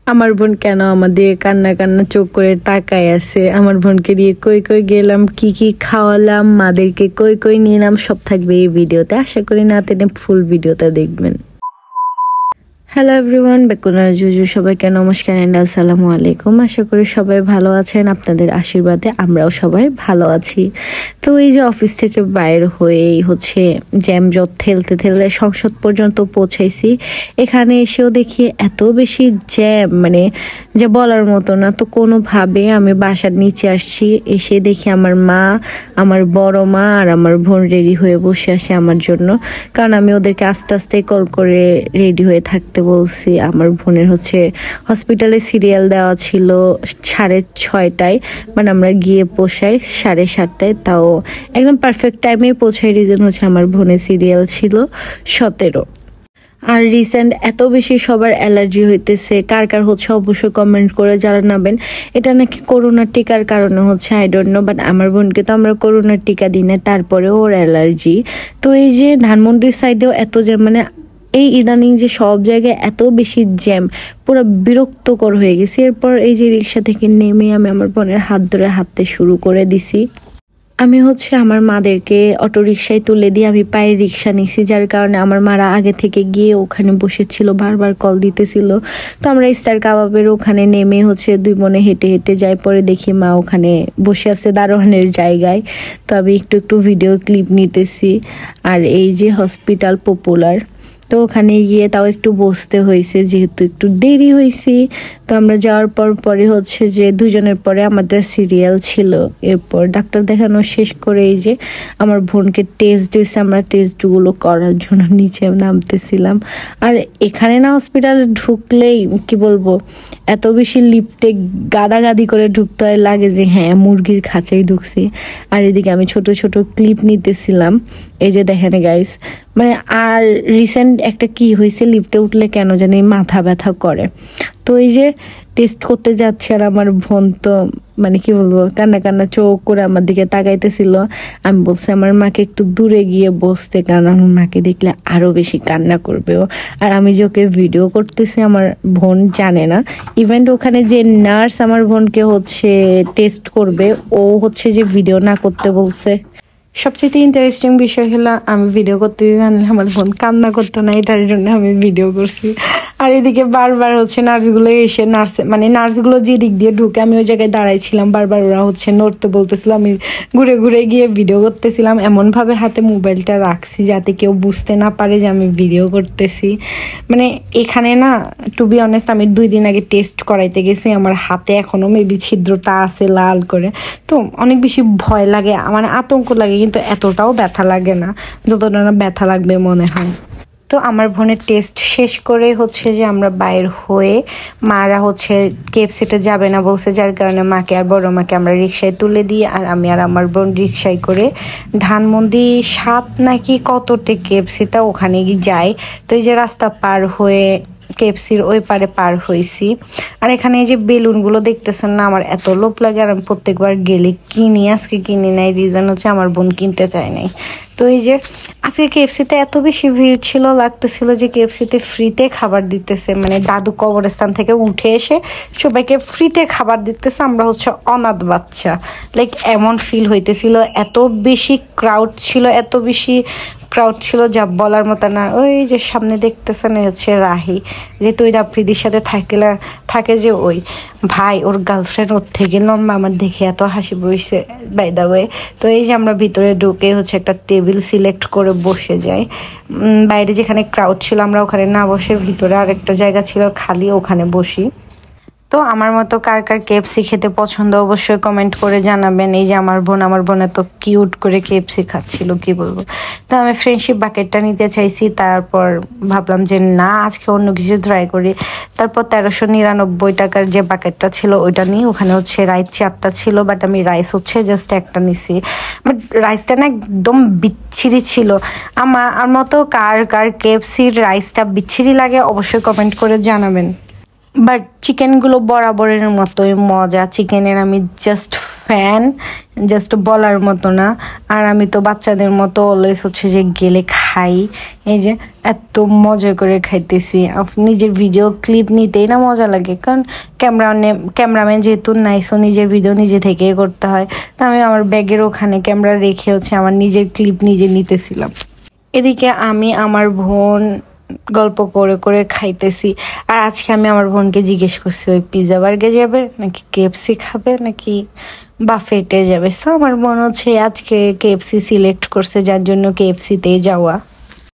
আমার বোন কেন আমাদের কান্না কান্না চোখ করে তাকায় আছে। আমার বোনকে নিয়ে কই কই গেলাম, কি কি খাওয়ালাম, মাদেরকে কই কই নিলাম, সব থাকবে এই ভিডিওতে। আশা করি না টেনে ফুল ভিডিওটা দেখবেন। হ্যালো এভরিওয়ান, বেকুনার জুজু সবাইকে নমস্কার এন্ড আসসালামু আলাইকুম। আশা করি সবাই ভালো আছেন, আপনাদের আশীর্বাদে আমরাও সবাই ভালো আছি। তো এই যে অফিস থেকে বাইর হয়েই জ্যামজট ঠেলতে ঠেলতে সংসদ পর্যন্ত পৌঁছাইছি। এখানে এসেও দেখি এত বেশি জ্যাম, যে বলার মতো না। তো কোনোভাবে আমি বাসার নিচে আসছি, এসে দেখি আমার মা, আমার বড় মা আর আমার বোন রেডি হয়ে বসে আসে আমার জন্য। কারণ আমি ওদেরকে আস্তে আস্তে কল করে রেডি হয়ে থাকতে বলছি। আমার বোনের হসপিটালে সিরিয়াল দেওয়া ছিল 6:30টায়, আমরা গিয়ে পৌঁছাই 7:30টায়। তাও একদম পারফেক্ট টাইমে পৌঁছাই। রিজন আমার বোনের সিরিয়াল ছিল 17। আর রিসেন্ট এত বেশি সবার অ্যালার্জি হইতেছে, কার কার অবশ্যই কমেন্ট করে জানাবেন। এটা নাকি করোনার টিকার কারণে আই ডোন্ট নো, বাট আমার বোনকে তো আমরা করোনার টিকা দিই না, তারপরেও ওর অ্যালার্জি। তো এই যে ধানমন্ডির সাইডেও এত জ্যাম, এই ইদানিং যে সব জায়গায় এত বেশি জ্যাম, পুরো বিরক্তকর হয়ে গেছে। এরপর এই যে রিক্সা থেকে নেমে আমি আমার বোনের হাত ধরে হাঁটতে শুরু করে দিছি। আমি আমার মাদেরকে অটো রিক্সায় তুলে দিয়ে আমি পায়ে রিক্সা নিছি, যার কারণে আমার মারা আগে থেকে গিয়ে ওখানে বসেছিল, বারবার কল দিতেছিল। তো আমরা স্টার কাবাবের ওখানে নেমে দুই বোনে হেঁটে হেঁটে যাই। পরে দেখি মা ওখানে বসে আছে দারোয়ানের জায়গায়। তো আমি একটু একটু ভিডিও ক্লিপ নিতেছি। আর এই যে হসপিটাল পপুলার, তো ওখানে গিয়ে তাও একটু বসতে হয়েছে, যেহেতু একটু দেরি হয়েছি। তো আমরা যাওয়ার পরে যে দুজনের পরে আমাদের সিরিয়াল ছিল। এরপর ডাক্তার দেখানো শেষ করে এই যে আমার বোনকে টেস্ট দিয়েছে, আমরা টেস্টগুলো করার জন্য নিচে নামতেছিলাম। আর এখানে না হসপিটালে ঢুকলেই কি বলবো, এত বেশি লিফটে গাদাগাদি করে ঢুকতে হয়, লাগে যে হ্যাঁ মুরগির খাঁচাই ঢুকছি। আর এদিকে আমি ছোট ছোট ক্লিপ নিতেছিলাম। এই যে দেখেন গাইস, আর রিসেন্ট একটা কি হয়েছে, লিফটে উঠলে কেন জানি মাথা ব্যথা করে। তো এই যে টেস্ট করতে যাচ্ছে, আর আমার বোন তো কি বলবো, কান্না কান্না চোখ করে আমার দিকে তাকাইতেছিল। আমি বলছি আমার মাকে একটু দূরে গিয়ে বসতে, কারণ আমার মাকে দেখলে আরো বেশি কান্না করবে ও। আর আমি যে ওকে ভিডিও করতেছি আমার বোন জানে না। ইভেন্ট ওখানে যে নার্স আমার বোনকে টেস্ট করবে, ও যে ভিডিও না করতে বলছে। সবচেয়ে ইন্টারেস্টিং বিষয় হলো, আমি ভিডিও করতে জানলে আমার বোন কান্না করতো না, এটার জন্য আমি ভিডিও করছি। আর এদিকে বারবার নার্সগুলো এসে নার্সগুলো যে দিক দিয়ে ঢুকে আমি ওই জায়গায় দাঁড়াইছিলাম, বারবার ওরা নড়তে বলতেছিল। আমি ঘুরে ঘুরে গিয়ে ভিডিও করতেছিলাম, এমনভাবে হাতে মোবাইলটা রাখছি যাতে কেউ বুঝতে না পারে যে আমি ভিডিও করতেছি। এখানে না, টু বি অনেস্ট, আমি 2 দিন আগে টেস্ট করাইতে গেছি। আমার হাতে এখনো মেবি ছিদ্রটা আছে লাল করে। তো অনেক বেশি ভয় লাগে, আতঙ্ক লাগে, কিন্তু এতটাও ব্যথা লাগে না যতটা না ব্যথা লাগবে মনে হয়। তো আমার বোনের টেস্ট শেষ করে যে আমরা বাইর হয়ে, মারা কেএফসিতে যাবে না বলছে, যার কারণে মাকে আর বড় মাকে আমরা রিক্সায় তুলে দিই। আর আমি আর আমার বোন রিক্সায় করে ধানমন্ডি 7 নাকি কতটে কেএফসিটা ওখানে যাই। তো এই যে রাস্তা পার হয়ে কেএফসির ওই পারে পার হয়েছি। আর এখানে এই যে বেলুনগুলো দেখতেছেন না, আমার এত লোভ লাগে। আর আমি প্রত্যেকবার গেলে কিনি, আজকে কিনি নাই। রিজন আমার বোন কিনতে চায় নাই। তো এই যে আজকে কেএফসিতে এত বেশি ভিড় ছিল, লাগতেছিল যে কেএফসিতে ফ্রিতে খাবার দিতেছে। দাদু কবরস্থান থেকে উঠে এসে সবাইকে ফ্রিতে খাবার দিতেছে। আমরা অনাথ বাচ্চা, এমন ফিল হইতেছিল। এত বেশি ক্রাউড ছিল যা বলার মতো না। ওই যে সামনে দেখতেছেন রাহি, যে তুই আফ্রিদির সাথে থাকে যে ওই ভাই, ওর গার্লফ্রেন্ড ওর থেকে লম্বা। আমার দেখে এত হাসি বসছে বাই দা ওয়ে। তো এই যে আমরা ভিতরে ঢুকে একটা টেবিল সিলেক্ট করে বসে যাই। বাইরে যেখানে ক্রাউড ছিল আমরা ওখানে না বসে ভিতরে আরেকটা জায়গা ছিল খালি, ওখানে বসি। তো আমার মতো কার কার কেএফসি খেতে পছন্দ অবশ্যই কমেন্ট করে জানাবেন। এই যে আমার বোন তো কিউট করে কেএফসি খাচ্ছিল, কি বলবো। তো আমি ফ্রেন্ডশিপ বাকেটটা নিতে চাইছি, তারপর ভাবলাম যে না, আজকে অন্য কিছু ট্রাই করি। তারপর 1399 টাকার যে বাকেটটা ছিল ওইটা নিয়ে, ওখানে রাইস 4টা ছিল, বাট আমি রাইস জাস্ট একটা নিছি। বাট রাইসটা না একদম বিচ্ছিরি ছিল। আমার মতো কার কার কেএফসির রাইসটা বিচ্ছিরি লাগে অবশ্যই কমেন্ট করে জানাবেন। বাট চিকেনগুলো বরাবরের মতোই মজা। চিকেনের আমি জাস্ট ফ্যান, জাস্ট বলার মতো না। আর আমি তো বাচ্চাদের মতো অলওয়েজ হচ্ছে যে গেলে খাই। এই যে এত মজা করে খাইতেছি, নিজের ভিডিও ক্লিপ নিতেই না মজা লাগে, কারণ ক্যামেরাম্যান যেহেতু নাই, সো নিজের ভিডিও নিজে থেকেই করতে হয়। তো আমি আমার ব্যাগের ওখানে ক্যামেরা রেখে হচ্ছে আমার নিজের ক্লিপ নিজে নিতেছিলাম। এদিকে আমি আমার বোন গল্প করে করে খাইতেছি। আর আজকে আমি আমার বোনকে জিজ্ঞেস করছি ওই পিৎজা বার্গে যাবে নাকি কেএফসি খাবে নাকি বাফেটে যাবে। সো আমার বোন হচ্ছে আজকে কেএফসি সিলেক্ট করছে, যার জন্য কেএফসিতেই যাওয়া।